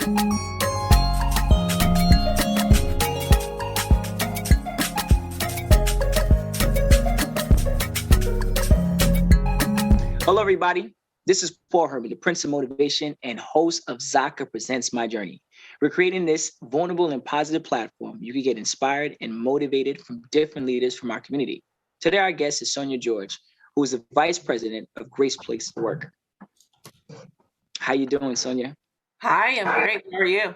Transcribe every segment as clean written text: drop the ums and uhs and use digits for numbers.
Hello, everybody. This is Paul Herman, the Prince of Motivation and host of Zaka Presents My Journey. We're creating this vulnerable and positive platform. You can get inspired and motivated from different leaders from our community. Today, our guest is Sonya George, who is the Vice President of Grace Place Work. How you doing, Sonya? Hi, I'm great. How are you?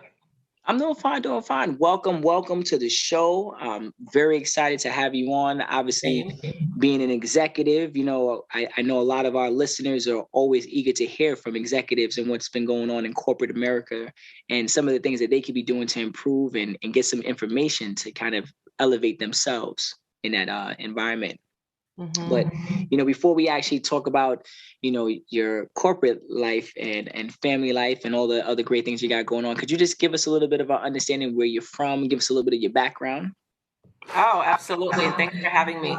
I'm doing fine. Welcome to the show. I'm very excited to have you on. Obviously, being an executive, I know a lot of our listeners are always eager to hear from executives and what's been going on in corporate America and some of the things that they could be doing to improve and get some information to kind of elevate themselves in that environment. Mm-hmm. But, before we actually talk about, your corporate life and family life and all the other great things you got going on, could you just give us a little bit of our understanding where you're from, give us a little bit of your background? Oh, absolutely. And thanks for having me.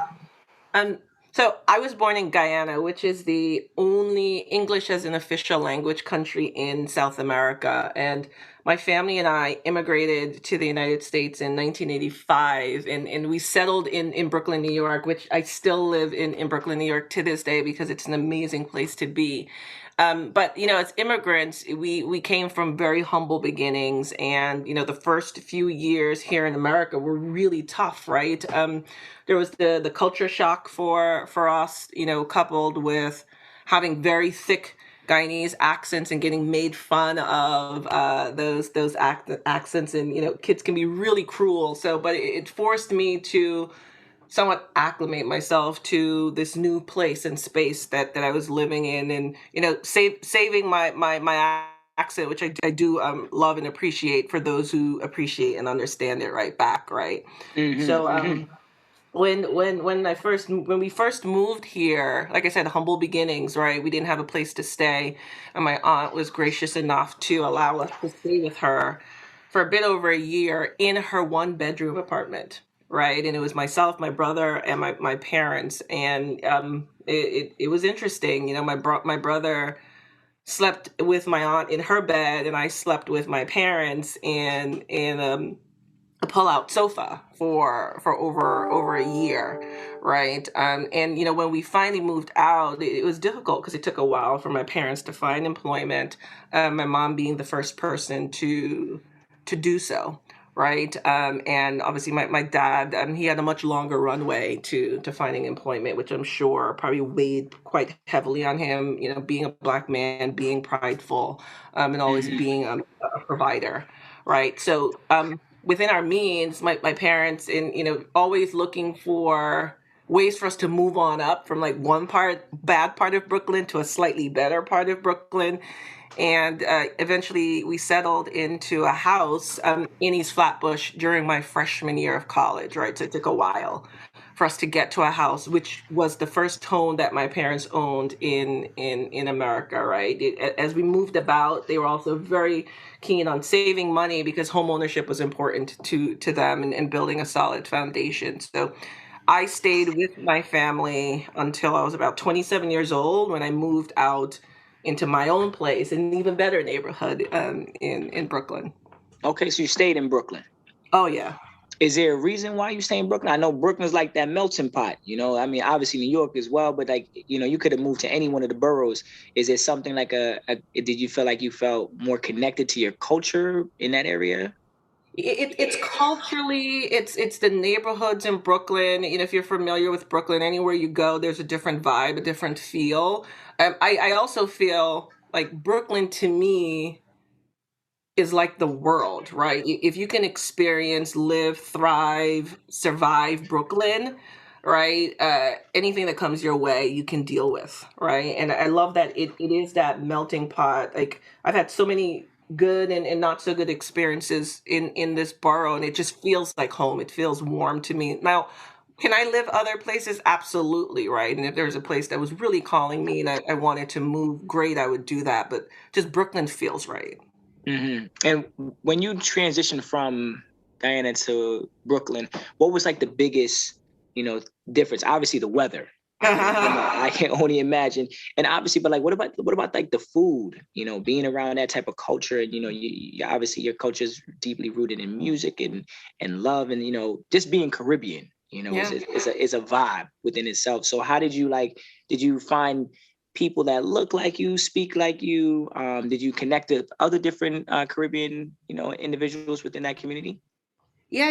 So I was born in Guyana, which is the only English as an official language country in South America. And my family and I immigrated to the United States in 1985, and we settled in Brooklyn, New York, which I still live in Brooklyn, New York to this day because it's an amazing place to be. But as immigrants, we came from very humble beginnings, and the first few years here in America were really tough, right? There was the culture shock for us, coupled with having very thick Guyanese accents and getting made fun of those accents, and kids can be really cruel. So, but it forced me to somewhat acclimate myself to this new place and space that I was living in, and saving my accent, which I do love and appreciate for those who appreciate and understand it right back, right? Mm-hmm, So mm-hmm. When we first moved here, like I said, humble beginnings, right? We didn't have a place to stay, and my aunt was gracious enough to allow us to stay with her for a bit over a year in her one-bedroom apartment, right? And it was myself, my brother, and my parents, and it was interesting. My brother slept with my aunt in her bed, and I slept with my parents in a pull-out sofa for over a year, right? And when we finally moved out, it was difficult because it took a while for my parents to find employment. My mom being the first person to do so, right? And obviously my dad, he had a much longer runway to finding employment, which I'm sure probably weighed quite heavily on him. Being a Black man, being prideful, and always being a provider, right? So within our means, my parents, and always looking for ways for us to move on up from like bad part of Brooklyn to a slightly better part of Brooklyn. And eventually we settled into a house in East Flatbush during my freshman year of college, right? So it took a while for us to get to a house, which was the first home that my parents owned in America, right? As we moved about, they were also very keen on saving money because home ownership was important to them, and building a solid foundation. So I stayed with my family until I was about 27 years old when I moved out into my own place in an even better neighborhood in Brooklyn. Okay, so you stayed in Brooklyn. Oh, yeah. Is there a reason why you stay in Brooklyn? I know Brooklyn's like that melting pot, I mean, obviously New York as well, but like, you could have moved to any one of the boroughs. Is there something like did you feel like you felt more connected to your culture in that area? It's culturally, it's the neighborhoods in Brooklyn. If you're familiar with Brooklyn, anywhere you go, there's a different vibe, a different feel. I also feel like Brooklyn to me is like the world, right? If you can experience, live, thrive, survive Brooklyn, right? Anything that comes your way, you can deal with, right? And I love that it is that melting pot. Like I've had so many good and not so good experiences in this borough, and it just feels like home. It feels warm to me. Now, can I live other places? Absolutely, right? And if there's a place that was really calling me and I wanted to move, great, I would do that. But just Brooklyn feels right. Mm-hmm. And when you transitioned from Guyana to Brooklyn, what was like the biggest, difference? Obviously the weather, I can only imagine. And obviously, but like, what about like the food? Being around that type of culture, and obviously your culture is deeply rooted in music and love, and just being Caribbean. Is Yeah. is a vibe within itself. So how did you like? Did you find people that look like you, speak like you? Did you connect with other different Caribbean, individuals within that community? Yeah,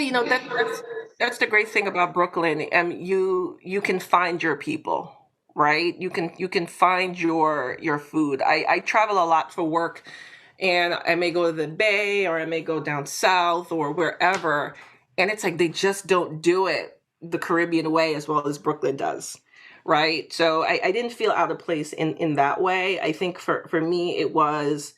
that's the great thing about Brooklyn. You can find your people, right? You can find your food. I travel a lot for work, and I may go to the Bay or I may go down south or wherever, and it's like they just don't do it the Caribbean way as well as Brooklyn does, right? So I didn't feel out of place in that way. I think for me it was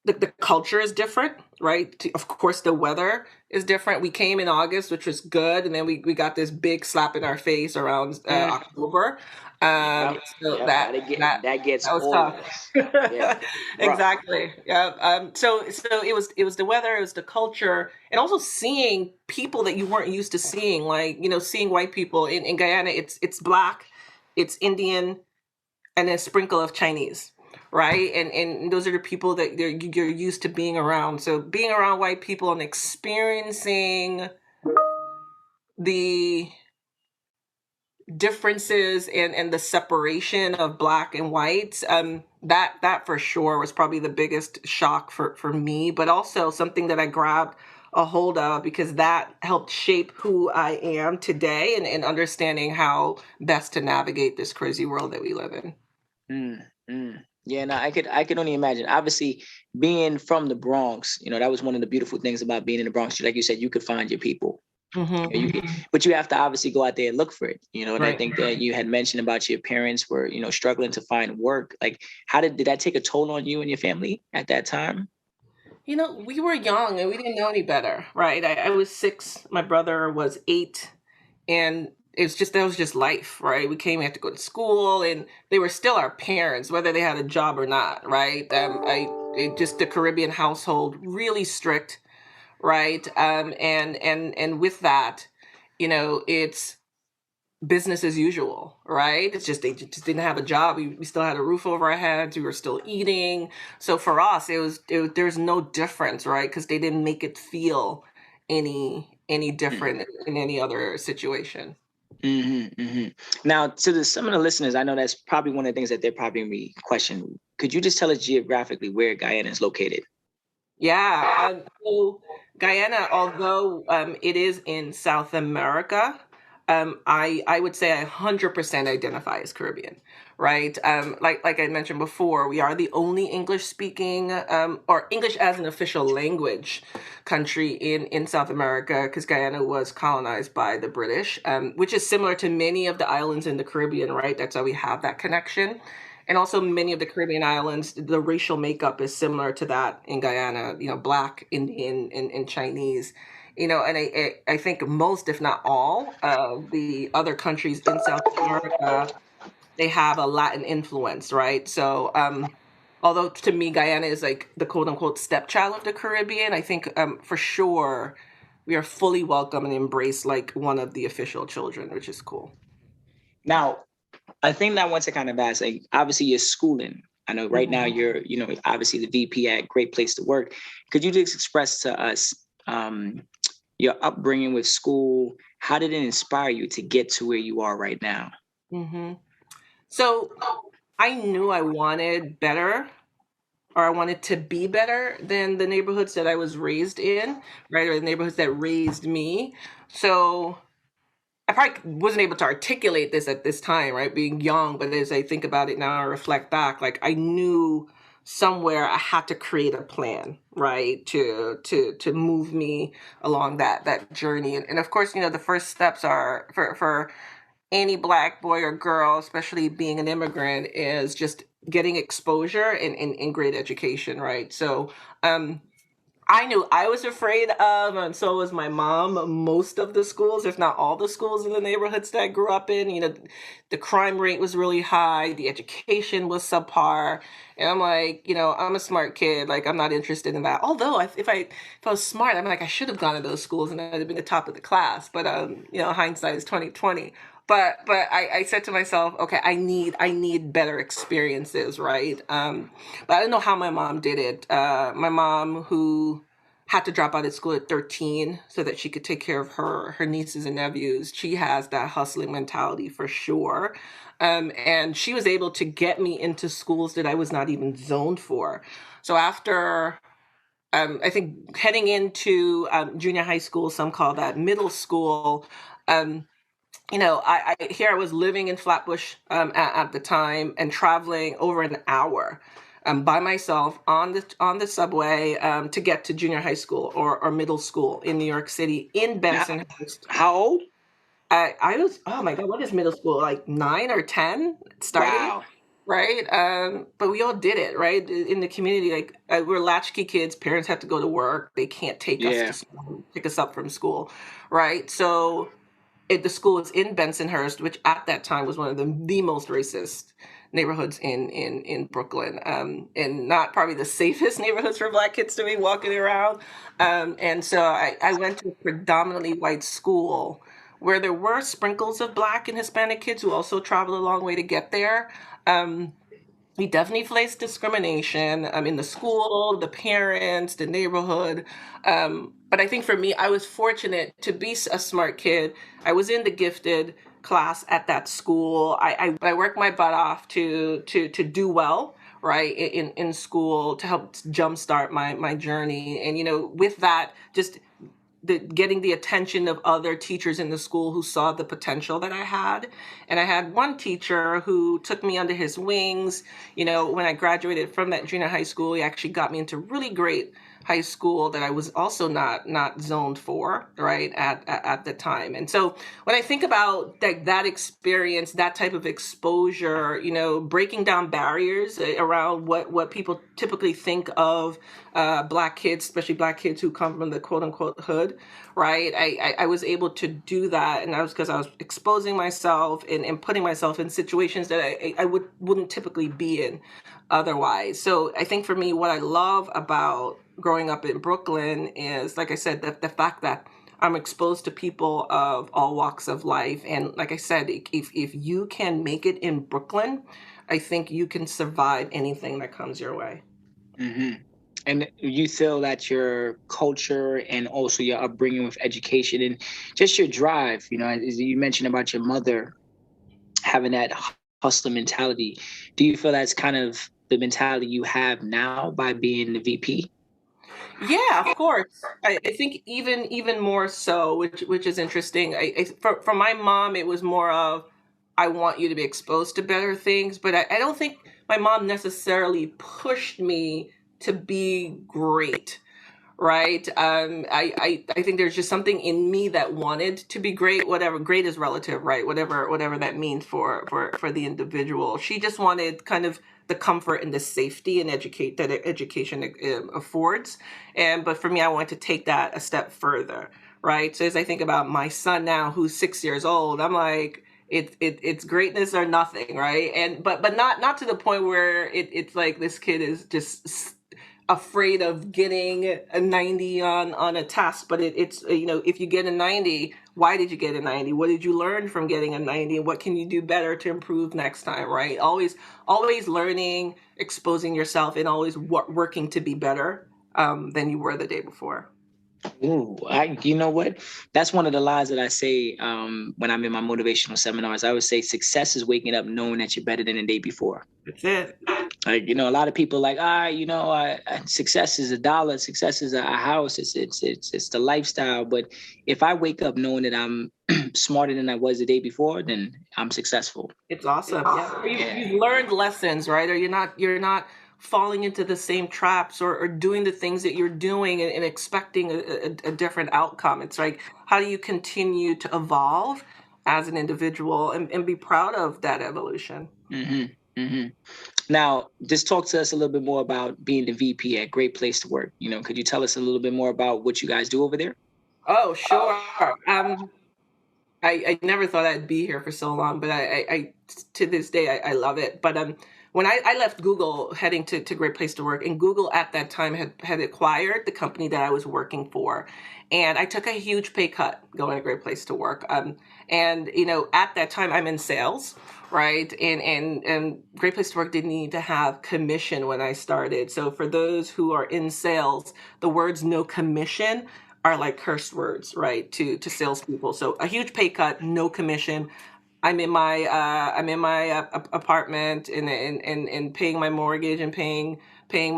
the culture is different, right? Of course, the weather is different. We came in August, which was good, and then we got this big slap in our face around Mm, October. yep, So yep. That gets that was all of tough. us. Yeah, rough. Exactly. Yeah. So it was the weather, it was the culture, and also seeing people that you weren't used to seeing, like seeing white people in Guyana. It's black, it's Indian, and a sprinkle of Chinese, right? And those are the people that you're used to being around. So being around white people and experiencing the differences and the separation of black and white, that for sure was probably the biggest shock for me, but also something that I grabbed a hold of because that helped shape who I am today and understanding how best to navigate this crazy world that we live in. Mm, mm. Yeah, no, I could only imagine. Obviously, being from the Bronx, that was one of the beautiful things about being in the Bronx. Like you said, you could find your people. Hmm. But you have to obviously go out there and look for it. And I Right. think that you had mentioned about your parents were, struggling to find work. Like, how did that take a toll on you and your family at that time? We were young and we didn't know any better, right? I was 6, my brother was 8, and that was just life, right? We came, we had to go to school, and they were still our parents, whether they had a job or not, right? Just the Caribbean household, really strict, right? And with that, it's business as usual, right? It's just they just didn't have a job. We still had a roof over our heads. We were still eating. So for us, there's no difference, right? Because they didn't make it feel any different in any other situation. Now, to some of the listeners, I know that's probably one of the things that they're probably going to be questioning. Could you just tell us geographically where Guyana is located? Yeah. So Guyana, although it is in South America, I would say I 100% identify as Caribbean, right? Like I mentioned before, we are the only English speaking or English as an official language country in South America because Guyana was colonized by the British, which is similar to many of the islands in the Caribbean, right? That's why we have that connection. And also, many of the Caribbean islands, the racial makeup is similar to that in Guyana. Black, Indian, and Chinese. And I think most, if not all, of the other countries in South America, they have a Latin influence, right? So, although to me Guyana is like the quote unquote stepchild of the Caribbean, I think for sure we are fully welcome and embraced like one of the official children, which is cool. Now, I think that I want to kind of ask, like, obviously you're schooling. I know right now Mhm. you're, obviously the VP at Great Place to Work. Could you just express to us your upbringing with school? How did it inspire you to get to where you are right now? Hmm. So I knew I wanted better, or I wanted to be better than the neighborhoods that I was raised in, right? Or the neighborhoods that raised me. So I probably wasn't able to articulate this at this time, right? Being young, but as I think about it now, I reflect back, like I knew somewhere I had to create a plan, right? To move me along that journey. And of course, the first steps are for any black boy or girl, especially being an immigrant, is just getting exposure and great education, right? So I knew I was afraid of, and so was my mom, most of the schools, if not all the schools in the neighborhoods that I grew up in. The crime rate was really high, the education was subpar. And I'm like, I'm a smart kid. Like, I'm not interested in that. Although, if I was smart, I'm like, I should have gone to those schools and I'd have been the top of the class. But, hindsight is 2020. but I said to myself, okay, I need better experiences, right? But I don't know how my mom did it. My mom, who had to drop out of school at 13 so that she could take care of her nieces and nephews, she has that hustling mentality for sure. And she was able to get me into schools that I was not even zoned for. So after I think heading into junior high school, some call that middle school. Um, here I was living in Flatbush at the time and traveling over an hour by myself on the subway to get to junior high school or middle school in New York City in How, Bensonhurst. how old? I was, oh my God, what is middle school? Like 9 or 10 starting, Wow. right? But we all did it, right? In the community, like we're latchkey kids. Parents have to go to work. They can't take us to Yeah. school, pick us up from school, right? So the school is in Bensonhurst, which at that time was one of the most racist neighborhoods in Brooklyn, and not probably the safest neighborhoods for Black kids to be walking around. And so I went to a predominantly white school where there were sprinkles of Black and Hispanic kids who also traveled a long way to get there. Um, we definitely faced discrimination in the school, the parents, the neighborhood. But I think for me, I was fortunate to be a smart kid. I was in the gifted class at that school. I worked my butt off to do well, right, in school, to help jumpstart my journey. And with that, just getting the attention of other teachers in the school who saw the potential that I had. And I had one teacher who took me under his wings. When I graduated from that junior high school, he actually got me into really great high school that I was also not zoned for, right, at the time. And so when I think about that experience, that type of exposure, breaking down barriers around what people typically think of Black kids, especially Black kids who come from the quote unquote hood, right? I was able to do that, and that was because I was exposing myself and putting myself in situations that I wouldn't typically be in otherwise. So I think for me, what I love about growing up in Brooklyn is, like I said, the fact that I'm exposed to people of all walks of life. And like I said, if you can make it in Brooklyn, I think you can survive anything that comes your way. Hmm. And you feel that your culture and also your upbringing with education and just your drive, as you mentioned about your mother having that hustler mentality, do you feel that's kind of the mentality you have now by being the VP? Yeah, of course. I think even more so, which is interesting. For my mom, it was more of, I want you to be exposed to better things, but I don't think my mom necessarily pushed me to be great, right? I think there's just something in me that wanted to be great. Whatever, great is relative, right? Whatever that means for the individual. She just wanted kind of the comfort and the safety and education affords. But for me, I wanted to take that a step further, right? So as I think about my son now, who's 6 years old, I'm like, it's greatness or nothing, right? And but not to the point where it's like this kid is just afraid of getting a 90 on a test. But it's if you get a 90, why did you get a 90? What did you learn from getting a 90? What can you do better to improve next time, right? Always learning, exposing yourself, and always working to be better than you were the day before. Ooh, you know what? That's one of the lines that I say when I'm in my motivational seminars. I would say success is waking up knowing that you're better than the day before. That's it. Like, a lot of people like, success is a dollar, success is a house, it's the lifestyle. But if I wake up knowing that I'm smarter than I was the day before, then I'm successful. It's awesome. Yeah. Or Yeah. you've learned lessons, right? Or you're not falling into the same traps, or doing the things that you're doing and expecting a different outcome. It's like, how do you continue to evolve as an individual and be proud of that evolution? Hmm. Hmm. Now, just talk to us a little bit more about being the VP at Great Place to Work. Could you tell us a little bit more about what you guys do over there? Oh, sure. I never thought I'd be here for so long, but I to this day I love it. But when I left Google heading to Great Place to Work, and Google at that time had acquired the company that I was working for. And I took a huge pay cut going to Great Place to Work. And, at that time I'm in sales, right? And Great Place to Work didn't need to have commission when I started. So for those who are in sales, the words no commission are like curse words, right? To salespeople. So a huge pay cut, no commission. I'm in my apartment and paying my mortgage and paying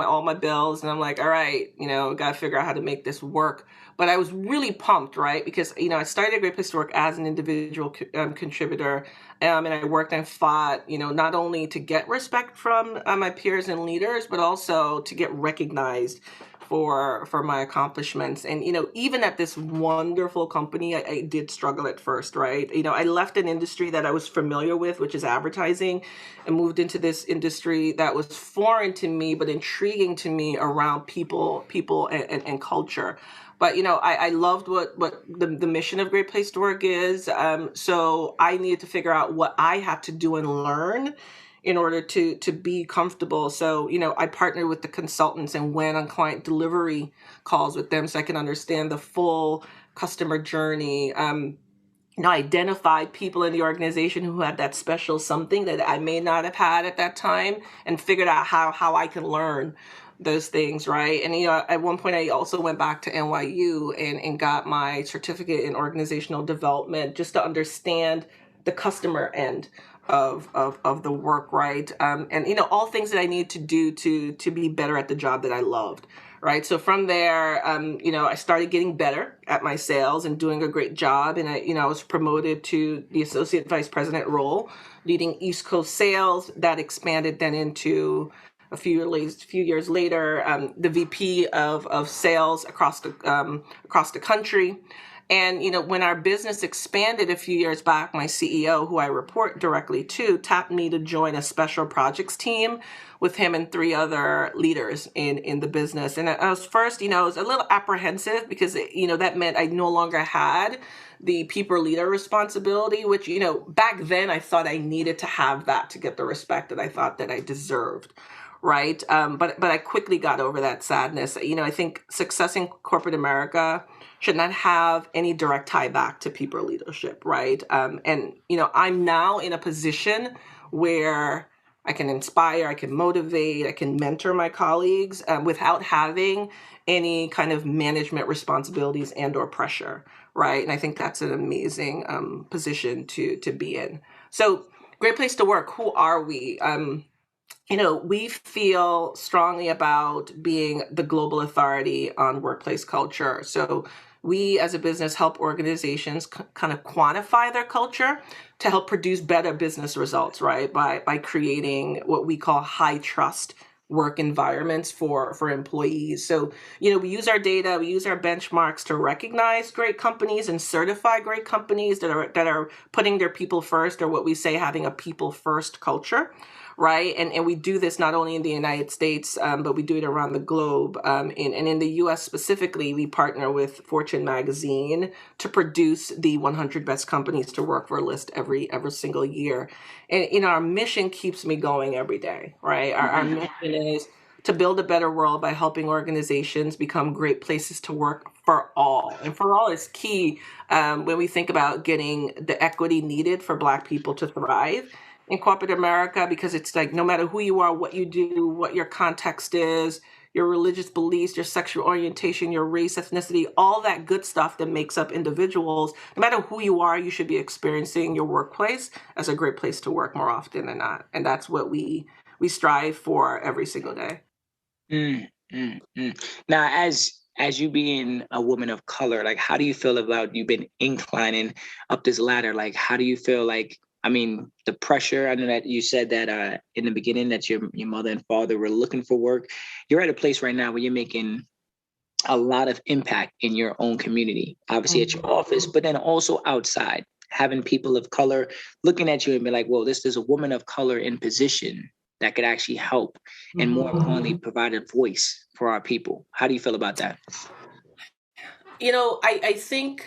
all my bills, and I'm like, all right, got to figure out how to make this work. But I was really pumped, right? Because I started a Great Place to Work as an individual contributor, and I worked and fought, not only to get respect from my peers and leaders, but also to get recognized for my accomplishments. And even at this wonderful company, I did struggle at first, right? I left an industry that I was familiar with, which is advertising, and moved into this industry that was foreign to me but intriguing to me around people and culture. But I loved what the mission of Great Place to Work is. So I needed to figure out what I had to do and learn in order to be comfortable. So, I partnered with the consultants and went on client delivery calls with them so I can understand the full customer journey. Identified people in the organization who had that special something that I may not have had at that time, and figured out how I can learn those things, right? And at one point I also went back to NYU and got my certificate in organizational development just to understand the customer end of the work, right? And all things that I need to do to be better at the job that I loved, right? So from there, I started getting better at my sales and doing a great job. And I was promoted to the associate vice president role, leading East Coast sales. That expanded then into a few years later, the VP of sales across the country. And when our business expanded a few years back, my CEO, who I report directly to, tapped me to join a special projects team with him and three other leaders in the business. And I was first, I was a little apprehensive because that meant I no longer had the people leader responsibility, which back then I thought I needed to have that to get the respect that I thought that I deserved. Right. But I quickly got over that sadness. I think success in corporate America should not have any direct tie back to people leadership. Right. And I'm now in a position where I can inspire, I can motivate, I can mentor my colleagues without having any kind of management responsibilities and or pressure. Right. And I think that's an amazing position to be in. So Great Place to Work. Who are we? We feel strongly about being the global authority on workplace culture. So we as a business help organizations kind of quantify their culture to help produce better business results, right? By creating what we call high trust work environments for employees. So, we use our data, we use our benchmarks to recognize great companies and certify great companies that are putting their people first, or what we say having a people first culture. Right. And we do this not only in the United States, but we do it around the globe. And in the US specifically, we partner with Fortune magazine to produce the 100 best companies to work for list every single year. And our mission keeps me going every day. Right. Our mission is to build a better world by helping organizations become great places to work for all. And for all is key when we think about getting the equity needed for Black people to thrive in corporate America, because it's like no matter who you are, what you do, what your context is, your religious beliefs, your sexual orientation, your race, ethnicity, all that good stuff that makes up individuals, no matter who you are, you should be experiencing your workplace as a great place to work more often than not. And that's what we strive for every single day. Now, as you being a woman of color, like, how do you feel about you've been inclining up this ladder? Like, how do you feel like, the pressure? I know that you said that in the beginning that your mother and father were looking for work. You're at a place right now where you're making a lot of impact in your own community, obviously at your office, but then also outside, having people of color looking at you and be like, well, this is a woman of color in position that could actually help and more importantly, provide a voice for our people. How do you feel about that? I think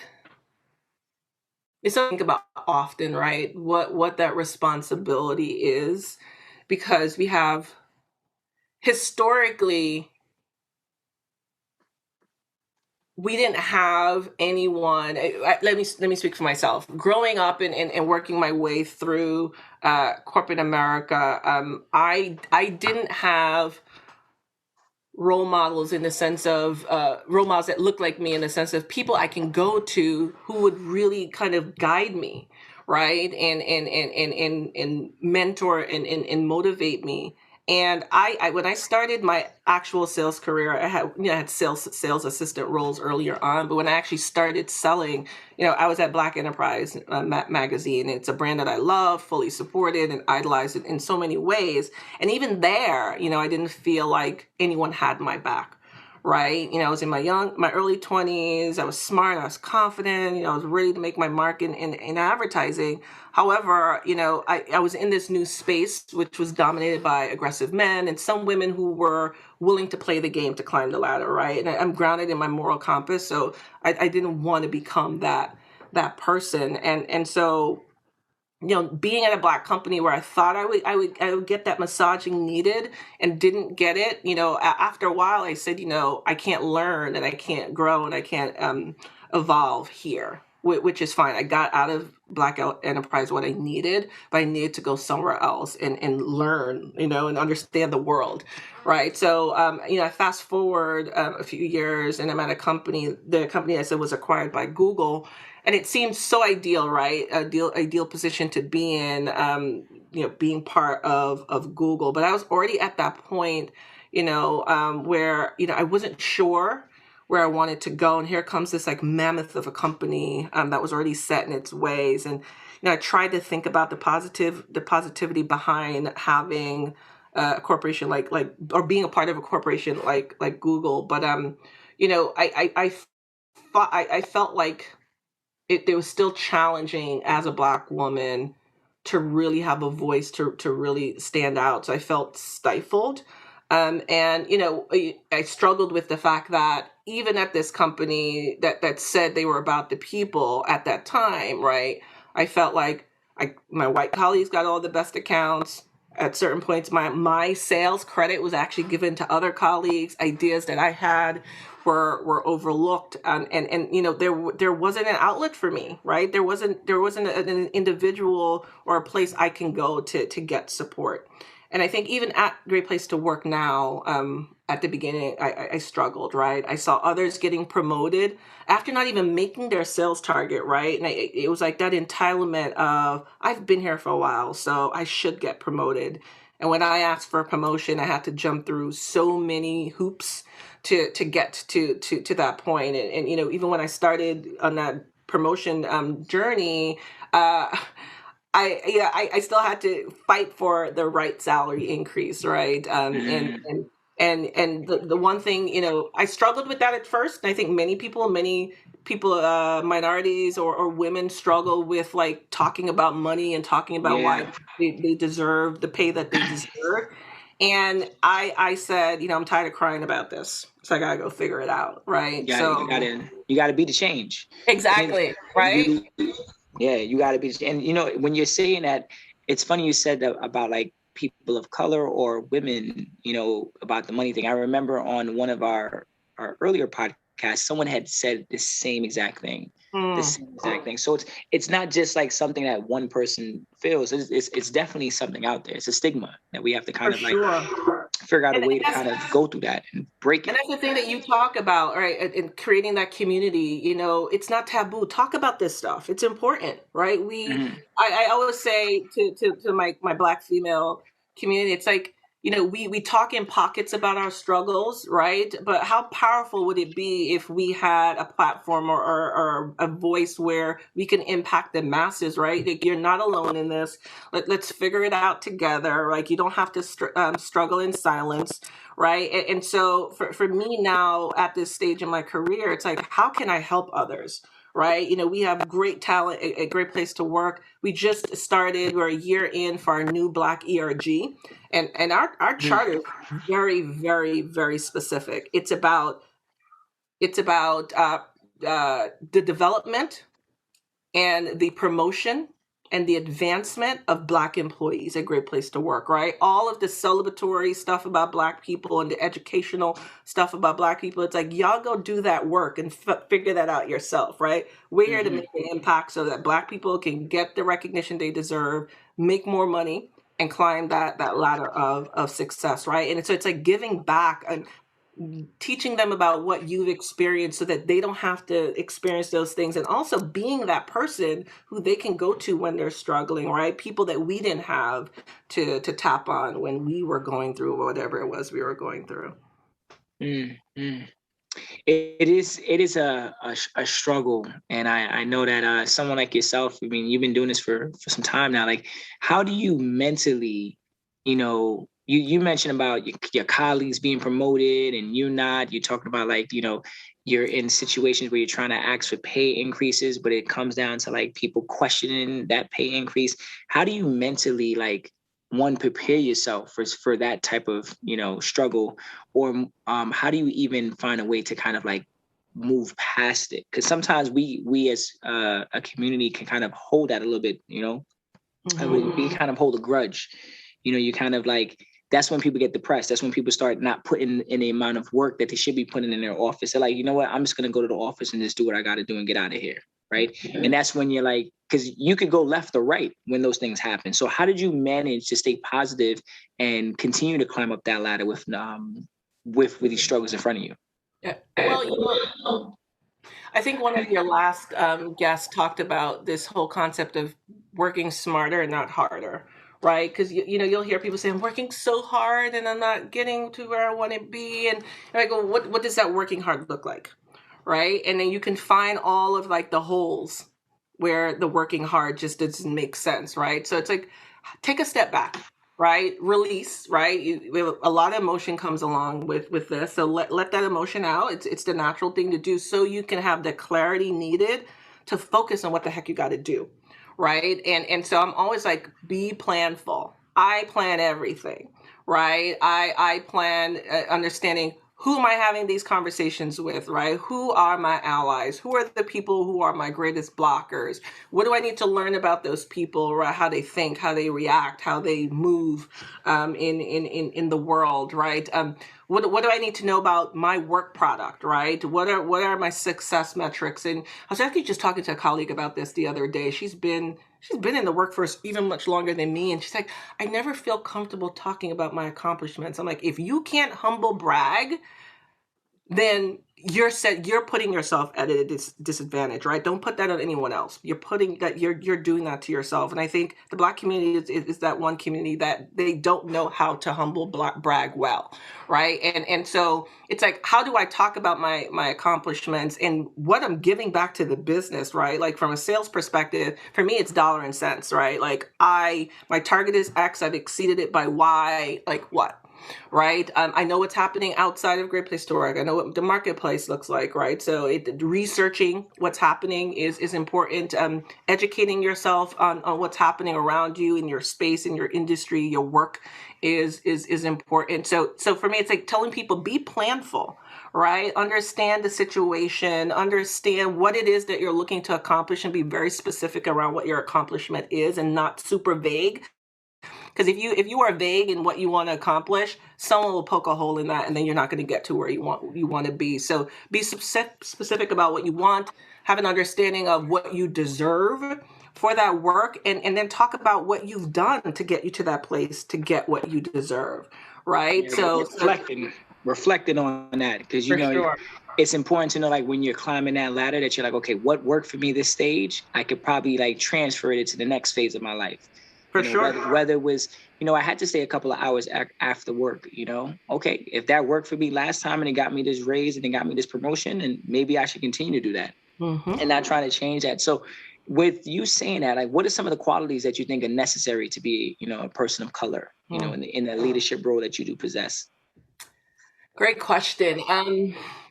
it's something about often, right? What that responsibility is. because we have historically, we didn't have anyone. Let me speak for myself. Growing up and working my way through corporate America, I didn't have role models in the sense of role models that look like me, in the sense of people I can go to who would really kind of guide me, right, and mentor and motivate me. And I when I started my actual sales career, I had sales assistant roles earlier on, but when I actually started selling, I was at Black Enterprise magazine. It's a brand that I love, fully supported and idolized in so many ways. And even there, I didn't feel like anyone had my back. Right. I was in my early 20s. I was smart. I was confident. I was ready to make my mark in advertising. However, I was in this new space, which was dominated by aggressive men and some women who were willing to play the game to climb the ladder. Right. And I'm grounded in my moral compass. So I didn't want to become that person. And so, being at a Black company where I thought I would get that massaging needed and didn't get it, after a while I said, I can't learn and I can't grow and I can't evolve here, which is fine. I got out of Black Enterprise what I needed, but I needed to go somewhere else and learn, and understand the world. Right. So, I fast forward a few years and I'm at the company I said was acquired by Google. And it seemed so ideal, right? Ideal position to be in, being part of Google. But I was already at that point, where, I wasn't sure where I wanted to go. And here comes this like mammoth of a company that was already set in its ways. And, I tried to think about the positivity behind having a corporation like or being a part of a corporation like Google. But, I felt like it was still challenging as a Black woman to really have a voice, to really stand out. So I felt stifled. And, I struggled with the fact that even at this company that said they were about the people at that time, right, I felt like my white colleagues got all the best accounts. At certain points, my sales credit was actually given to other colleagues. Ideas that I had were overlooked, and there wasn't an outlet for me, right? There wasn't an individual or a place I can go to get support. And I think even at Great Place to Work now, at the beginning, I struggled, right? I saw others getting promoted after not even making their sales target, right? And it was like that entitlement of, I've been here for a while, so I should get promoted. And when I asked for a promotion, I had to jump through so many hoops to get to that point. And even when I started on that promotion journey, I still had to fight for the right salary increase, right? And the one thing, I struggled with that at first. And I think many people, minorities or women struggle with like talking about money and talking about why they deserve the pay that they deserve. And I said, I'm tired of crying about this, so I gotta go figure it out, right? You gotta be the change. Exactly, right? You gotta be, and when you're saying that, it's funny you said that about like people of color or women, about the money thing. I remember on one of our earlier podcasts, someone had said the same exact thing. The same exact thing. So it's not just like something that one person feels. It's definitely something out there. It's a stigma that we have to kind of figure out a way to kind of go through that and break it. And that's the thing that you talk about, right? And creating that community, it's not taboo. Talk about this stuff. It's important, right? I always say to my Black female community, it's like, we talk in pockets about our struggles, right? But how powerful would it be if we had a platform or a voice where we can impact the masses, right? Like, you're not alone in this. Let's figure it out together. Like, you don't have to struggle in silence, right? And so for me now at this stage in my career, it's like, how can I help others? Right. We have great talent, a great place to work. We just started, we're a year in for our new Black ERG. And our charter is very, very, very specific. It's about the development and the promotion and the advancement of Black employees, a great place to work, right? All of the celebratory stuff about Black people and the educational stuff about Black people, it's like, y'all go do that work and figure that out yourself, right? We're here to make an impact so that Black people can get the recognition they deserve, make more money, and climb that ladder of success, right? And so it's like giving back and teaching them about what you've experienced so that they don't have to experience those things, and also being that person who they can go to when they're struggling, right? People that we didn't have to tap on when we were going through whatever it was we were going through. Mm-hmm. It is a struggle, and I know that someone like yourself, I mean, you've been doing this for some time now. Like, how do you mentally, you mentioned about your colleagues being promoted and you not. You're talking about, like, you're in situations where you're trying to ask for pay increases, but it comes down to like people questioning that pay increase. How do you mentally, like, one, prepare yourself for that type of struggle, or how do you even find a way to kind of like move past it? Because sometimes we as a community can kind of hold that a little bit, we kind of hold a grudge. You kind of like, that's when people get depressed. That's when people start not putting in the amount of work that they should be putting in their office. They're like, you know what, I'm just gonna go to the office and just do what I got to do and get out of here, right? And that's when you're like, because you could go left or right when those things happen. So how did you manage to stay positive and continue to climb up that ladder with these struggles in front of you? Yeah. Well, I think one of your last guests talked about this whole concept of working smarter and not harder, right? Because you'll hear people say, "I'm working so hard and I'm not getting to where I want to be," and I go, "What does that working hard look like?" Right? And then you can find all of like the holes where the working hard just doesn't make sense, right? So it's like, take a step back, right? Release, right? A lot of emotion comes along with this, so let that emotion out. It's the natural thing to do, so you can have the clarity needed to focus on what the heck you got to do, right? And so I'm always like, be planful. I plan everything, right? I plan understanding, who am I having these conversations with, right? Who are my allies? Who are the people who are my greatest blockers? What do I need to learn about those people, right? How they think, how they react, how they move in the world, right? What do I need to know about my work product, right? What are my success metrics? And I was actually just talking to a colleague about this the other day. She's been in the workforce even much longer than me, and she's like, I never feel comfortable talking about my accomplishments. I'm like, if you can't humble brag, then you're putting yourself at a disadvantage, right? Don't put that on anyone else. You're doing that to yourself. And I think the Black community is that one community that they don't know how to humble brag well, right? And so it's like, how do I talk about my accomplishments and what I'm giving back to the business, right? Like, from a sales perspective, for me, it's dollar and cents, right? Like, my target is X, I've exceeded it by Y, like what? Right? I know what's happening outside of Great Place to Work. I know what the marketplace looks like, right? So researching what's happening is important. Educating yourself on what's happening around you in your space, in your industry, your work is important. So for me, it's like telling people, be planful, right? Understand the situation, understand what it is that you're looking to accomplish, and be very specific around what your accomplishment is, and not super vague. Because if you are vague in what you want to accomplish, someone will poke a hole in that, and then you're not going to get to where you want to be. So be specific about what you want, have an understanding of what you deserve for that work, and then talk about what you've done to get you to that place to get what you deserve, right? Yeah, So reflecting on that, because sure. It's important to know, like, when you're climbing that ladder, that you're like, okay, what worked for me this stage, I could probably like transfer it to the next phase of my life. For sure. Whether it was, I had to stay a couple of hours after work, okay, if that worked for me last time and it got me this raise and it got me this promotion, and maybe I should continue to do that, and not trying to change that. So with you saying that, like, what are some of the qualities that you think are necessary to be, a person of color, in the leadership role that you do possess? Great question.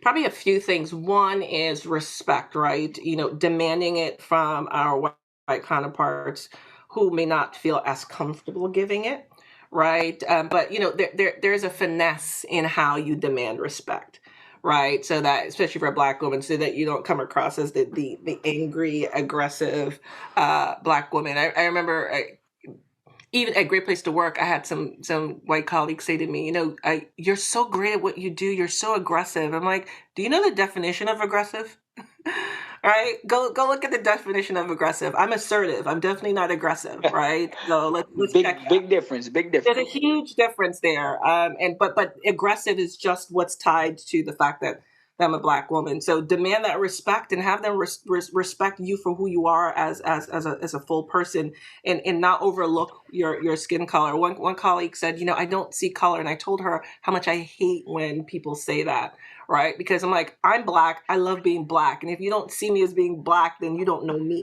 Probably a few things. One is respect, right? Demanding it from our white counterparts who may not feel as comfortable giving it, right? But there's a finesse in how you demand respect, right? So that, especially for a Black woman, so that you don't come across as the angry, aggressive Black woman. I remember even at Great Place to Work, I had some white colleagues say to me, you're so great at what you do. You're so aggressive. I'm like, do you know the definition of aggressive? Right? Go look at the definition of aggressive. I'm assertive. I'm definitely not aggressive, right? So let's check that. Big difference. Big difference. There's a huge difference there. But aggressive is just what's tied to the fact that I'm a Black woman. So demand that respect and have them respect you for who you are as a full person, and not overlook your skin color. One colleague said, I don't see color, and I told her how much I hate when people say that, right? Because I'm like, I'm Black. I love being Black, and if you don't see me as being Black, then you don't know me.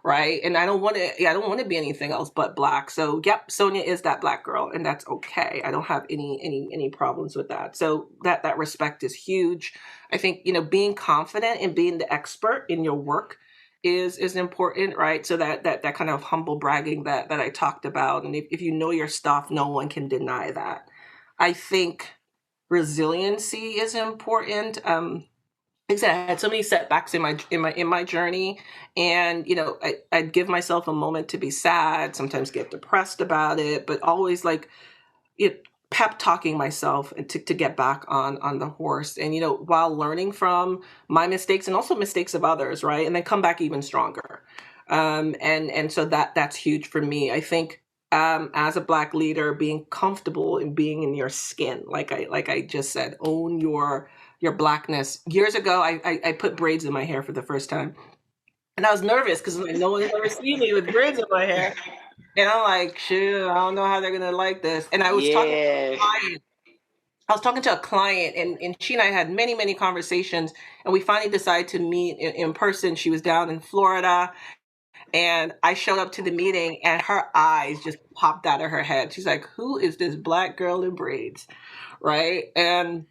Right. And I don't want to be anything else but Black. So, yep, Sonya is that Black girl, and that's okay. I don't have any problems with that. So that respect is huge. I think, being confident and being the expert in your work is important, right? So that kind of humble bragging that I talked about. And if you know your stuff, no one can deny that. I think resiliency is important. Like I said, I had so many setbacks in my journey, and I'd give myself a moment to be sad, sometimes get depressed about it, but always pep talking myself to get back on the horse, and while learning from my mistakes and also mistakes of others, right, and then come back even stronger. And so that's huge for me. I think as a Black leader, being comfortable in being in your skin, like I just said, own your Blackness. Years ago, I put braids in my hair for the first time, and I was nervous because no one had ever seen me with braids in my hair, and I'm like, shoot, I don't know how they're gonna like this. And I was talking to a client. And she and I had many conversations, and we finally decided to meet in person. She was down in Florida, and I showed up to the meeting, and her eyes just popped out of her head. She's like, "Who is this Black girl in braids?" Right? And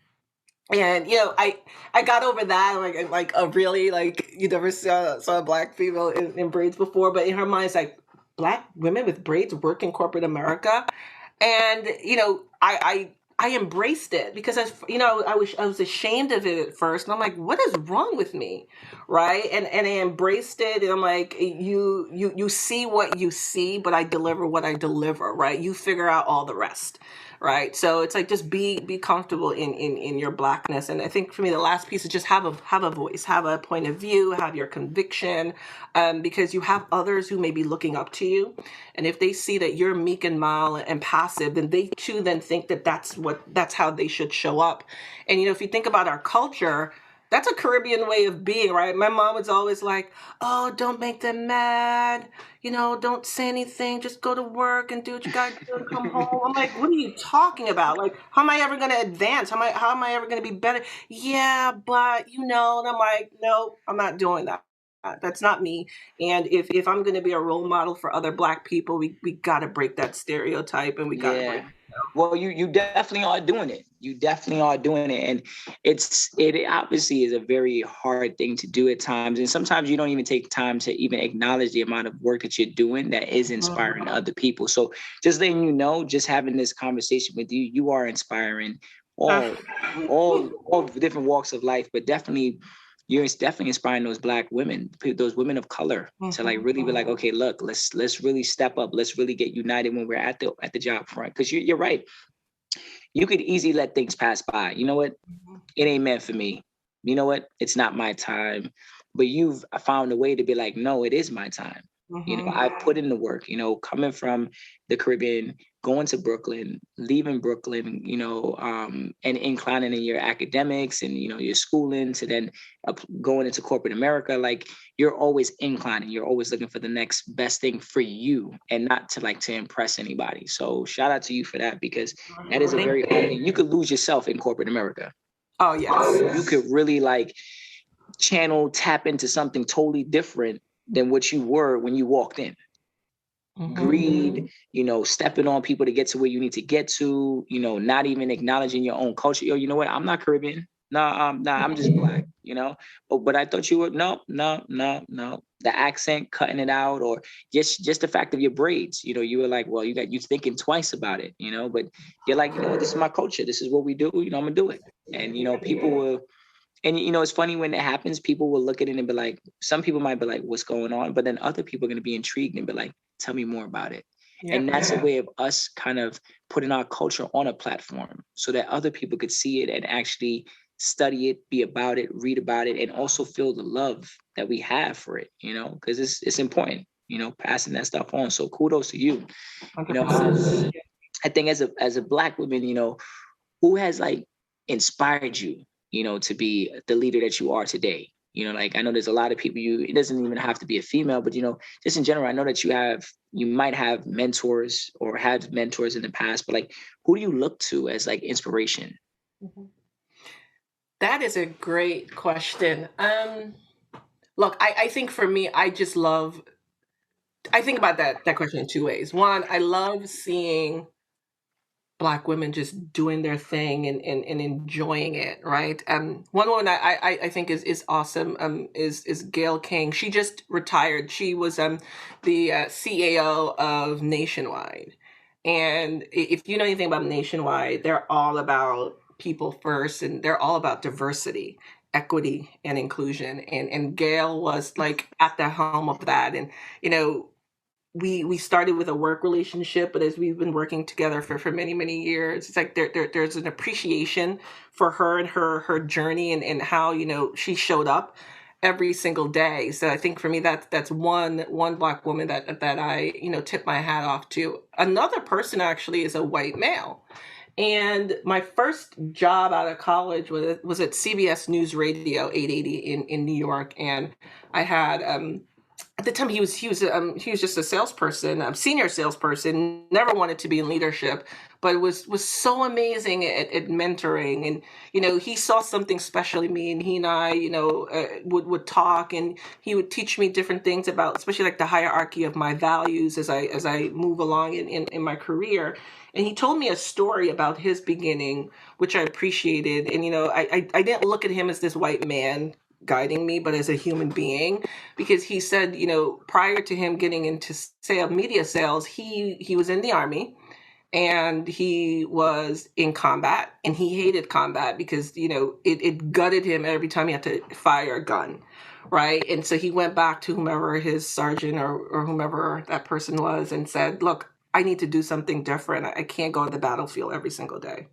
I got over that, like a really, like, you never saw a Black female in braids before, but in her mind, it's like, Black women with braids work in corporate America. And I embraced it because I was ashamed of it at first, and I'm like, what is wrong with me, right? And I embraced it, and I'm like, you see what you see, but I deliver what I deliver, right? You figure out all the rest. Right. So it's like, just be comfortable in your Blackness. And I think for me, the last piece is just have a voice, have a point of view, have your conviction, because you have others who may be looking up to you. And if they see that you're meek and mild and passive, then they too then think that that's how they should show up. And, if you think about our culture, that's a Caribbean way of being, right? My mom was always like, oh, don't make them mad. Don't say anything. Just go to work and do what you got to do and come home. I'm like, what are you talking about? Like, how am I ever going to advance? How am I ever going to be better? Yeah, but, and I'm like, no, I'm not doing that. That's not me. And if I'm going to be a role model for other Black people, we got to break that stereotype, and we got to break it. Well, you definitely are doing it. You definitely are doing it. And it obviously is a very hard thing to do at times. And sometimes you don't even take time to even acknowledge the amount of work that you're doing that is inspiring other people. So just letting just having this conversation with you, you are inspiring all different walks of life, but definitely you're definitely inspiring those Black women, those women of color, to like really be like, okay, look, let's really step up. Let's really get united when we're at the job front. Because you're right. You could easily let things pass by. You know what? It ain't meant for me. You know what? It's not my time. But you've found a way to be like, no, it is my time. I put in the work, coming from the Caribbean, going to Brooklyn, leaving Brooklyn, and inclining in your academics and, your schooling to then going into corporate America. Like, you're always inclining. You're always looking for the next best thing for you and not to impress anybody. So shout out to you for that, because that is a very hard thing. You could lose yourself in corporate America. Oh, yes. You could really tap into something totally different than what you were when you walked in. Greed, stepping on people to get to where you need to get to, not even acknowledging your own culture. Yo, you know what? I'm not Caribbean. No, I'm just Black, but I thought you were, no. The accent, cutting it out, or just the fact of your braids, you were like, well, you thinking twice about it, but you're like, this is my culture. This is what we do. I'm gonna do it. And, people will And it's funny when it happens, people will look at it and be like, some people might be like, what's going on? But then other people are going to be intrigued and be like, tell me more about it. Yeah. And that's a way of us kind of putting our culture on a platform so that other people could see it and actually study it, be about it, read about it, and also feel the love that we have for it, because it's important, passing that stuff on. So kudos to you. 100%. I think as a Black woman, who has like inspired you, to be the leader that you are today? Like I know there's a lot of people, it doesn't even have to be a female, but just in general, I know that you might have mentors or had mentors in the past, but like who do you look to as like inspiration? Mhm. That is a great question. Look, I think for me, I think about that question in two ways. One, I love seeing Black women just doing their thing and enjoying it, right? One woman I think is awesome is Gail King. She just retired. She was the CAO of Nationwide, and if you know anything about Nationwide, they're all about people first, and they're all about diversity, equity, and inclusion. And Gail was like at the helm of that, and you know we started with a work relationship, but as we've been working together for many many years, it's like there's an appreciation for her and her journey and how she showed up every single day. So I think for me that's one Black woman that I tip my hat off to. Another person actually is a white male. And my first job out of college was at CBS News Radio 880 in New York, and I had at the time he was just a salesperson, senior salesperson, never wanted to be in leadership, but was so amazing at mentoring. And he saw something special in me, and he and I would talk, and he would teach me different things about, especially like the hierarchy of my values as I move along in my career. And he told me a story about his beginning, which I appreciated. And I didn't look at him as this white man guiding me, but as a human being, because he said, prior to him getting into media sales, he was in the army, and he was in combat, and he hated combat because it gutted him every time he had to fire a gun, right? And so he went back to whomever his sergeant or whomever that person was and said, look, I need to do something different. I can't go on the battlefield every single day.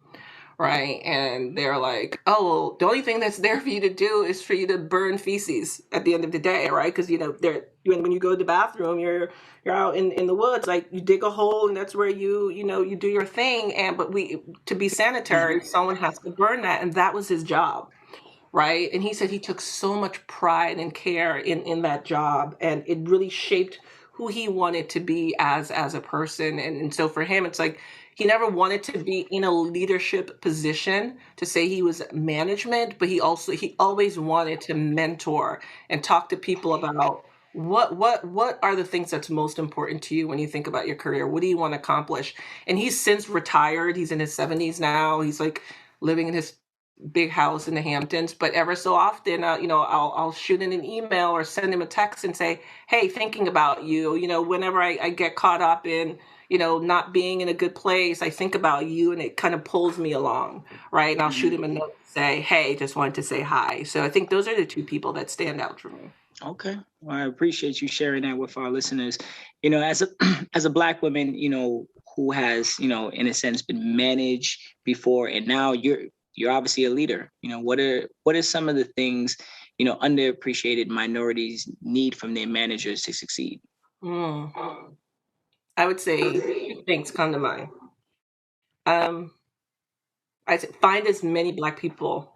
Right. And they're like, oh, well, the only thing that's there for you to do is for you to burn feces at the end of the day. Right. Because, when you go to the bathroom, you're out in the woods, like you dig a hole, and that's where you do your thing. But to be sanitary, someone has to burn that. And that was his job. Right. And he said he took so much pride and care in that job, and it really shaped who he wanted to be as a person. And so for him, it's like he never wanted to be in a leadership position to say he was management, but he always wanted to mentor and talk to people about what are the things that's most important to you when you think about your career. What do you want to accomplish? And he's since retired. He's in his 70s now. He's like living in his big house in the Hamptons, but ever so often, I'll shoot in an email or send him a text and say, hey, thinking about you, whenever I get caught up in, not being in a good place, I think about you, and it kind of pulls me along, right? And I'll shoot him a note and say, hey, just wanted to say hi. So I think those are the two people that stand out for me. Okay. Well, I appreciate you sharing that with our listeners. As a as a Black woman, who has, in a sense been managed before, and now you're obviously a leader. What are some of the things, underappreciated minorities need from their managers to succeed? I would say two things come to mind. Um, I say find as many Black people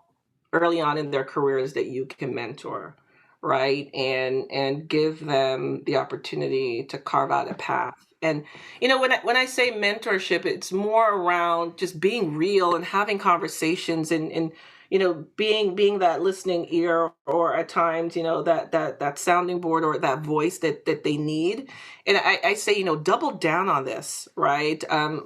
early on in their careers that you can mentor, right? And give them the opportunity to carve out a path. And when I say mentorship, it's more around just being real and having conversations, and being that listening ear, or at times that sounding board, or that voice that they need. And I say double down on this, right? I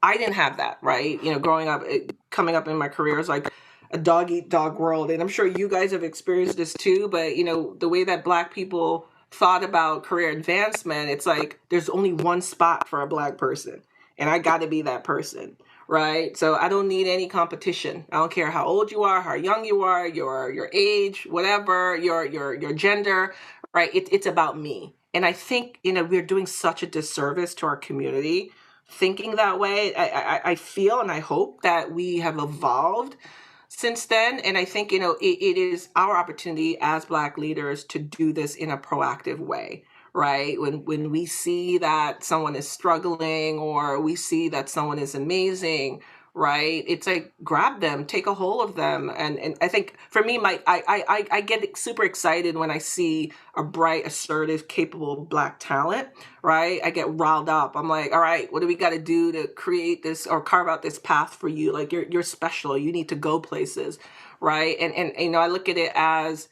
didn't have that, right? Growing up, coming up in my career is like a dog eat dog world, and I'm sure you guys have experienced this too. But the way that Black people thought about career advancement, it's like there's only one spot for a Black person, and I got to be that person, right? So I don't need any competition. I don't care how old you are, how young you are, your age, whatever, your gender, right? It's about me. And I think, we're doing such a disservice to our community thinking that way. I feel and I hope that we have evolved since then. And I think, it is our opportunity as Black leaders to do this in a proactive way, right? When we see that someone is struggling or we see that someone is amazing, right? It's like grab them, take a hold of them. And I think for me, I get super excited when I see a bright, assertive, capable Black talent, right? I get riled up. I'm like, all right, what do we got to do to create this or carve out this path for you? Like you're special. You need to go places, right? And I look at it as,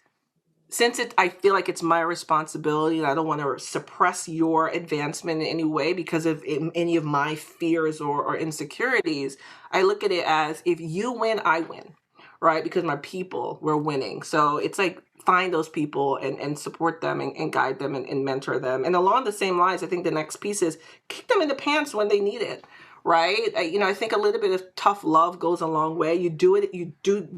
since I feel like it's my responsibility and I don't want to suppress your advancement in any way because of any of my fears or insecurities, I look at it as, if you win, I win, right? Because my people were winning. So it's like, find those people and support them and guide them and mentor them. And along the same lines, I think the next piece is kick them in the pants when they need it. Right. I think a little bit of tough love goes a long way. You do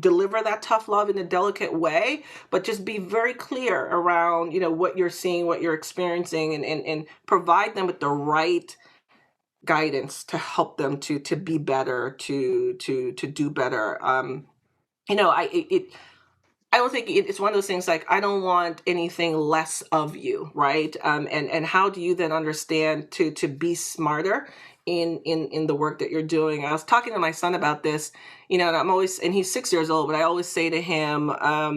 deliver that tough love in a delicate way, but just be very clear around, what you're seeing, what you're experiencing, and provide them with the right guidance to help them to be better, to do better. I don't think it's one of those things like, I don't want anything less of you, right? And how do you then understand to be smarter in the work that you're doing? I was talking to my son about this, and he's 6 years old, but I always say to him, I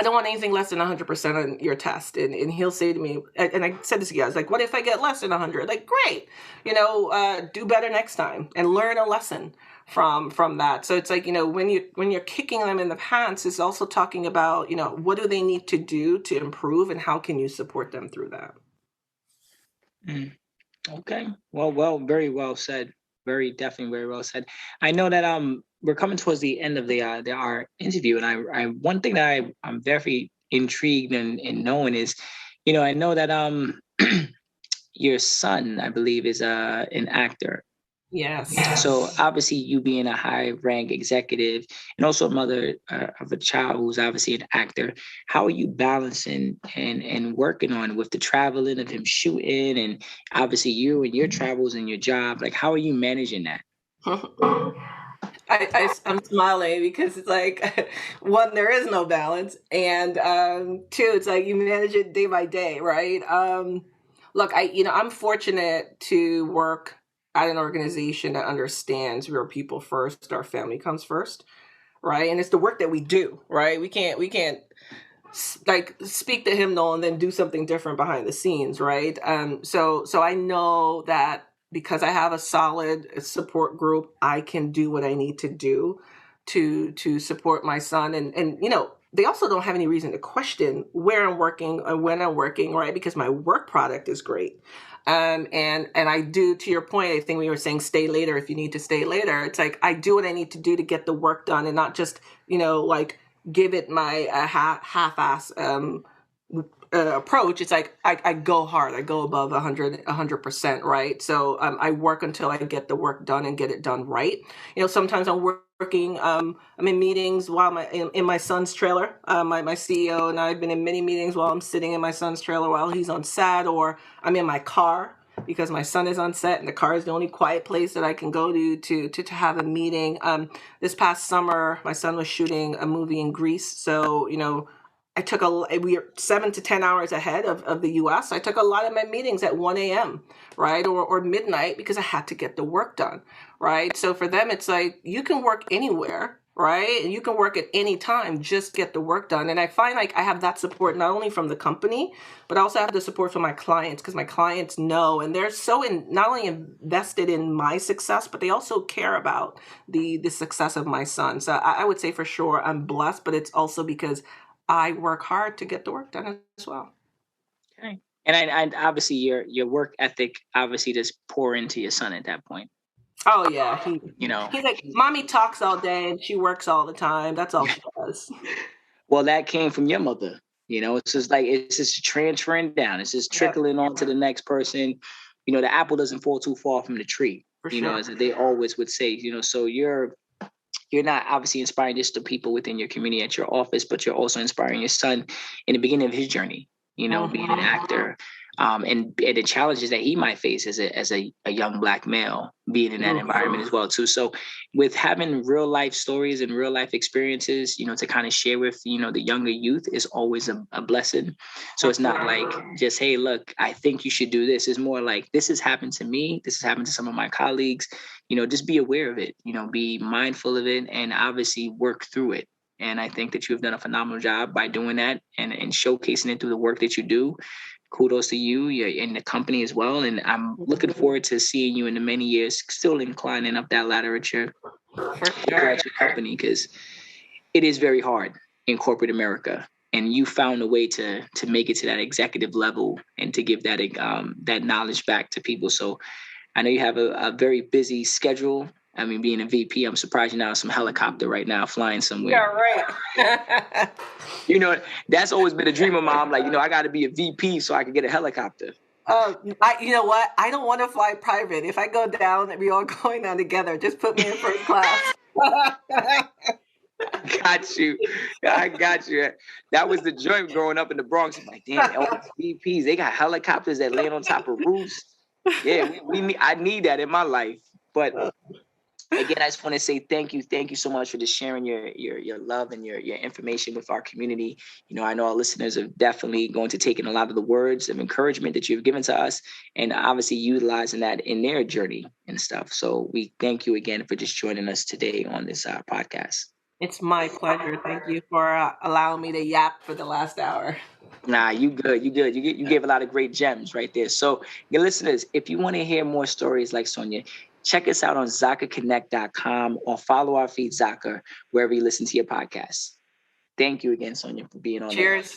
don't want anything less than 100% on your test. And he'll say to me, and I said this to you guys, like, what if I get less than 100? Like, great, do better next time and learn a lesson from that. So it's like, when you're kicking them in the pants, it's also talking about, what do they need to do to improve and how can you support them through that? Okay. Well, very well said. Definitely very well said. I know that we're coming towards the end of our interview, and I one thing that I'm very intrigued in knowing is, I know that your son, I believe, is an actor. Yes. So obviously, you being a high rank executive and also a mother of a child who's obviously an actor, how are you balancing and working on with the traveling of him shooting and obviously you and your travels and your job? Like, how are you managing that? I'm smiling because it's like, one, there is no balance, and two, it's like you manage it day by day, right? Look, I'm fortunate to work at an organization that understands we're people first, our family comes first, right? And it's the work that we do, right? We can't like speak the hymnal and then do something different behind the scenes, right? So I know that because I have a solid support group, I can do what I need to do to support my son, and they also don't have any reason to question where I'm working or when I'm working, right? Because my work product is great. And I do, to your point, I think we were saying stay later if you need to stay later. It's like, I do what I need to do to get the work done and not just, like give it my half-ass approach. It's like, I go hard, I go above 100%, right? So I work until I get the work done and get it done right. Sometimes I'm working, I'm in meetings while in my son's trailer. My CEO and I have been in many meetings while I'm sitting in my son's trailer while he's on set, or I'm in my car because my son is on set and the car is the only quiet place that I can go to have a meeting. This past summer, my son was shooting a movie in Greece. So, we are 7 to 10 hours ahead of the US. I took a lot of my meetings at 1 a.m., right? Or midnight because I had to get the work done, right? So for them, it's like, you can work anywhere, right? And you can work at any time, just get the work done. And I find like I have that support not only from the company, but I also have the support from my clients, because my clients know, and they're so not only invested in my success, but they also care about the success of my son. So I would say for sure I'm blessed, but it's also because I work hard to get the work done as well. Okay. And I obviously your work ethic obviously just pour into your son at that point. Oh yeah, he's like, mommy talks all day and she works all the time. That's all she does. Well, that came from your mother. It's just transferring down. It's just trickling on to the next person. The apple doesn't fall too far from the tree. For you know, sure. as they always would say, you know, so you're not obviously inspiring just the people within your community at your office, but you're also inspiring your son in the beginning of his journey, you know, being an actor, and the challenges that he might face as a young Black male being in that environment as well too. So with having real life stories and real life experiences, you know, to kind of share with, you know, the younger youth is always a blessing. So it's not like just, hey, look, I think you should do this. It's more like, this has happened to me. This has happened to some of my colleagues. You know, just be aware of it, you know, be mindful of it, and obviously work through it. And I think that you've done a phenomenal job by doing that, and showcasing it through the work that you do. Kudos to you, you're in the company as well. And I'm looking forward to seeing you in the many years, still inclining up that ladder at your company, because it is very hard in corporate America. And you found a way to make it to that executive level and to give that knowledge back to people. So I know you have a very busy schedule. I mean, being a VP, I'm surprised you're not on some helicopter right now flying somewhere. Yeah, right. You know, that's always been a dream of mine. Like, you know, I got to be a VP so I can get a helicopter. You know what? I don't want to fly private. If I go down, we all going down together. Just put me in first class. Got you. I got you. That was the joint growing up in the Bronx. I'm like, damn, all these VPs, they got helicopters that land on top of roofs. Yeah, I need that in my life. But again, I just want to say thank you so much for just sharing your love and your information with our community. You know, I know our listeners are definitely going to take in a lot of the words of encouragement that you've given to us, and obviously utilizing that in their journey and stuff. So we thank you again for just joining us today on this podcast. It's my pleasure. Thank you for allowing me to yap for the last hour. Nah, you good. You gave a lot of great gems right there. So, your listeners, if you want to hear more stories like Sonya, check us out on ZakaConnect.com or follow our feed Zaka wherever you listen to your podcasts. Thank you again, Sonya, for being on. Cheers.